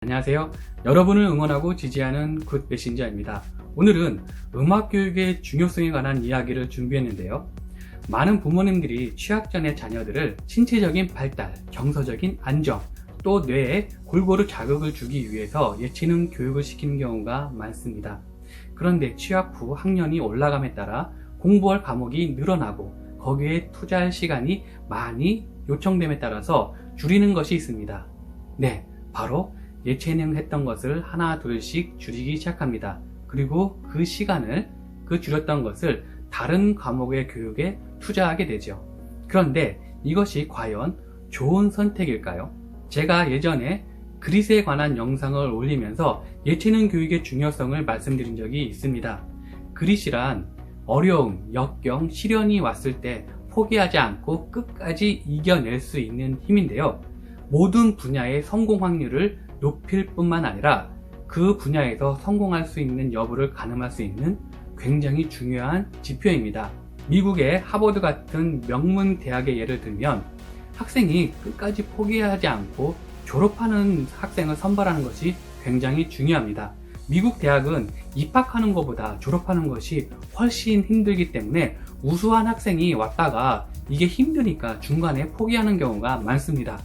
안녕하세요. 여러분을 응원하고 지지하는 굿 메신저입니다. 오늘은 음악교육의 중요성에 관한 이야기를 준비했는데요. 많은 부모님들이 취학 전에 자녀들을 신체적인 발달, 정서적인 안정, 또 뇌에 골고루 자극을 주기 위해서 예체능 교육을 시키는 경우가 많습니다. 그런데 취학 후 학년이 올라감에 따라 공부할 과목이 늘어나고 거기에 투자할 시간이 많이 요청됨에 따라서 줄이는 것이 있습니다. 네, 바로 예체능 했던 것을 하나 둘씩 줄이기 시작합니다. 그리고 그 시간을 줄였던 것을 다른 과목의 교육에 투자하게 되죠. 그런데 이것이 과연 좋은 선택일까요? 제가 예전에 그릿에 관한 영상을 올리면서 예체능 교육의 중요성을 말씀드린 적이 있습니다. 그릿이란 어려움, 역경, 시련이 왔을 때 포기하지 않고 끝까지 이겨낼 수 있는 힘인데요. 모든 분야의 성공 확률을 높일 뿐만 아니라 그 분야에서 성공할 수 있는 여부를 가늠할 수 있는 굉장히 중요한 지표입니다. 미국의 하버드 같은 명문 대학의 예를 들면 학생이 끝까지 포기하지 않고 졸업하는 학생을 선발하는 것이 굉장히 중요합니다. 미국 대학은 입학하는 것보다 졸업하는 것이 훨씬 힘들기 때문에 우수한 학생이 왔다가 이게 힘드니까 중간에 포기하는 경우가 많습니다.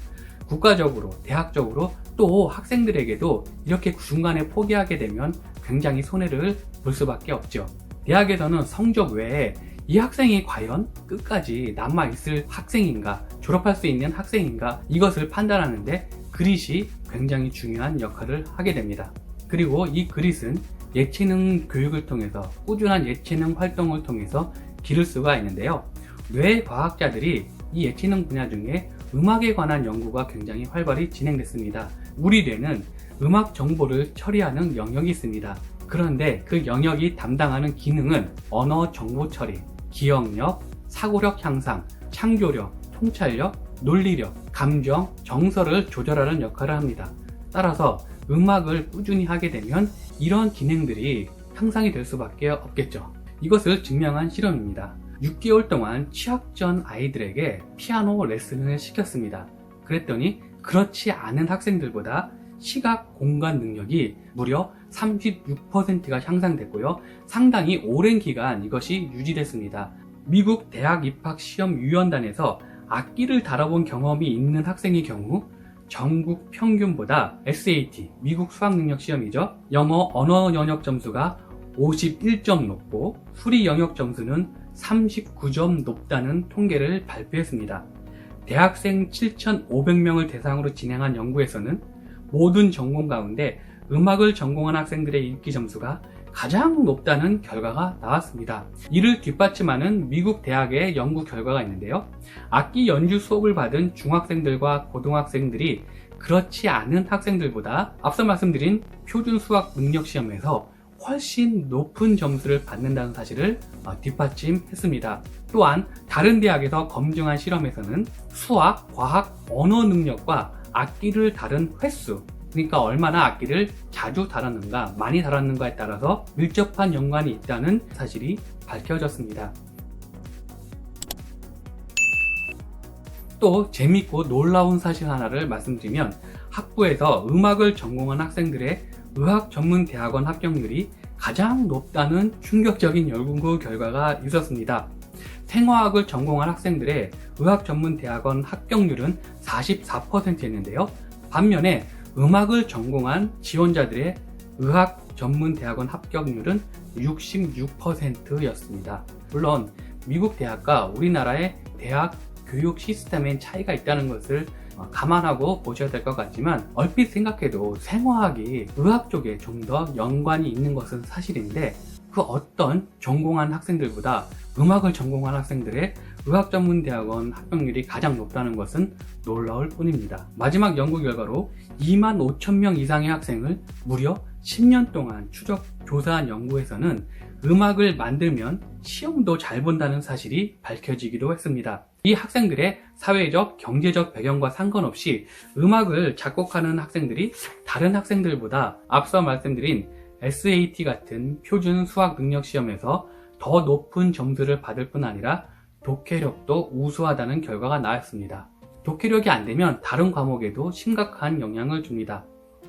국가적으로, 대학적으로 또 학생들에게도 이렇게 중간에 포기하게 되면 굉장히 손해를 볼 수밖에 없죠. 대학에서는 성적 외에 이 학생이 과연 끝까지 남아있을 학생인가, 졸업할 수 있는 학생인가, 이것을 판단하는데 그릿이 굉장히 중요한 역할을 하게 됩니다. 그리고 이 그릿은 예체능 교육을 통해서, 꾸준한 예체능 활동을 통해서 기를 수가 있는데요. 뇌과학자들이 이 예체능 분야 중에 음악에 관한 연구가 굉장히 활발히 진행됐습니다. 우리 뇌는 음악 정보를 처리하는 영역이 있습니다. 그런데 그 영역이 담당하는 기능은 언어 정보 처리, 기억력, 사고력 향상, 창조력, 통찰력, 논리력, 감정, 정서를 조절하는 역할을 합니다. 따라서 음악을 꾸준히 하게 되면 이런 기능들이 향상이 될 수밖에 없겠죠. 이것을 증명한 실험입니다. 6개월 동안 취학 전 아이들에게 피아노 레슨을 시켰습니다. 그랬더니 그렇지 않은 학생들보다 시각 공간 능력이 무려 36%가 향상됐고요. 상당히 오랜 기간 이것이 유지됐습니다. 미국 대학 입학 시험 위원단에서 악기를 다뤄본 경험이 있는 학생의 경우 전국 평균보다 SAT, 미국 수학 능력 시험이죠. 영어 언어 영역 점수가 51점 높고 수리 영역 점수는 39점 높다는 통계를 발표했습니다. 대학생 7,500명을 대상으로 진행한 연구에서는 모든 전공 가운데 음악을 전공한 학생들의 읽기 점수가 가장 높다는 결과가 나왔습니다. 이를 뒷받침하는 미국 대학의 연구 결과가 있는데요. 악기 연주 수업을 받은 중학생들과 고등학생들이 그렇지 않은 학생들보다 앞서 말씀드린 표준 수학 능력 시험에서 훨씬 높은 점수를 받는다는 사실을 뒷받침했습니다. 또한 다른 대학에서 검증한 실험에서는 수학, 과학, 언어 능력과 악기를 다룬 횟수, 그러니까 얼마나 악기를 자주 다뤘는가, 많이 다뤘는가에 따라서 밀접한 연관이 있다는 사실이 밝혀졌습니다. 또 재밌고 놀라운 사실 하나를 말씀드리면 학부에서 음악을 전공한 학생들의 의학 전문 대학원 합격률이 가장 높다는 충격적인 연구 결과가 있었습니다. 생화학을 전공한 학생들의 의학 전문 대학원 합격률은 44%였는데요. 반면에 음악을 전공한 지원자들의 의학 전문 대학원 합격률은 66%였습니다. 물론 미국 대학과 우리나라의 대학 교육 시스템의 차이가 있다는 것을 감안하고 보셔야 될 것 같지만 얼핏 생각해도 생화학이 의학 쪽에 좀 더 연관이 있는 것은 사실인데 그 어떤 전공한 학생들보다 음악을 전공한 학생들의 의학 전문 대학원 합격률이 가장 높다는 것은 놀라울 뿐입니다. 마지막 연구 결과로 25,000명 이상의 학생을 무려 10년 동안 추적 조사한 연구에서는 음악을 만들면 시험도 잘 본다는 사실이 밝혀지기도 했습니다. 이 학생들의 사회적, 경제적 배경과 상관없이 음악을 작곡하는 학생들이 다른 학생들보다 앞서 말씀드린 SAT 같은 표준 수학 능력 시험에서 더 높은 점수를 받을 뿐 아니라 독해력도 우수하다는 결과가 나왔습니다. 독해력이 안 되면 다른 과목에도 심각한 영향을 줍니다.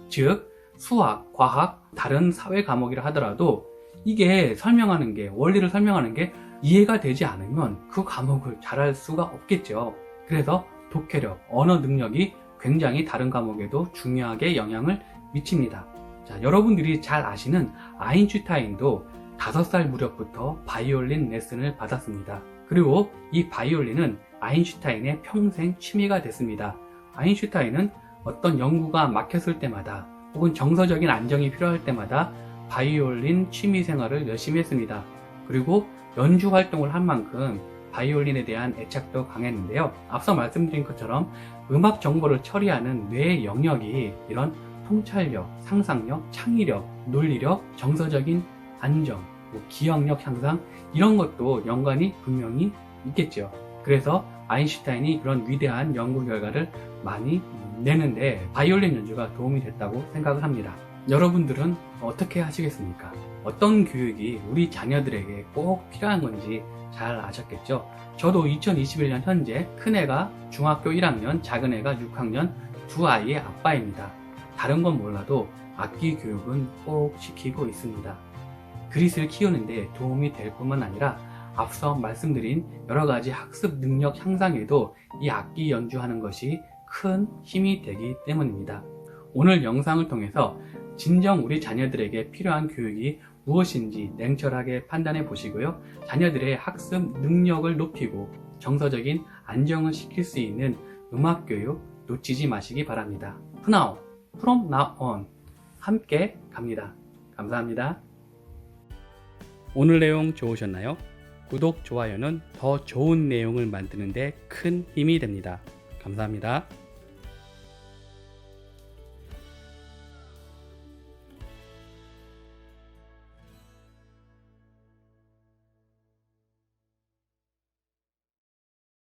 즉 수학, 과학, 다른 사회 과목이라 하더라도 이게 설명하는 게, 원리를 설명하는 게 이해가 되지 않으면 그 과목을 잘할 수가 없겠죠. 그래서 독해력, 언어 능력이 굉장히 다른 과목에도 중요하게 영향을 미칩니다. 자, 여러분들이 잘 아시는 아인슈타인도 5살 무렵부터 바이올린 레슨을 받았습니다. 그리고 이 바이올린은 아인슈타인의 평생 취미가 됐습니다. 아인슈타인은 어떤 연구가 막혔을 때마다 혹은 정서적인 안정이 필요할 때마다 바이올린 취미 생활을 열심히 했습니다. 그리고 연주 활동을 한 만큼 바이올린에 대한 애착도 강했는데요. 앞서 말씀드린 것처럼 음악 정보를 처리하는 뇌의 영역이 이런 통찰력, 상상력, 창의력, 논리력, 정서적인 안정, 기억력 향상 이런 것도 연관이 분명히 있겠죠. 그래서 아인슈타인이 그런 위대한 연구 결과를 많이 내는데 바이올린 연주가 도움이 됐다고 생각을 합니다. 여러분들은 어떻게 하시겠습니까? 어떤 교육이 우리 자녀들에게 꼭 필요한 건지 잘 아셨겠죠? 저도 2021년 현재 큰애가 중학교 1학년, 작은애가 6학년 두 아이의 아빠입니다. 다른 건 몰라도 악기 교육은 꼭 시키고 있습니다. 그릿을 키우는데 도움이 될 뿐만 아니라 앞서 말씀드린 여러가지 학습 능력 향상에도 이 악기 연주하는 것이 큰 힘이 되기 때문입니다. 오늘 영상을 통해서 진정 우리 자녀들에게 필요한 교육이 무엇인지 냉철하게 판단해 보시고요. 자녀들의 학습 능력을 높이고 정서적인 안정을 시킬 수 있는 음악 교육 놓치지 마시기 바랍니다. From now on 함께 갑니다. 감사합니다. 오늘 내용 좋으셨나요? 구독, 좋아요는 더 좋은 내용을 만드는 데 큰 힘이 됩니다. 감사합니다.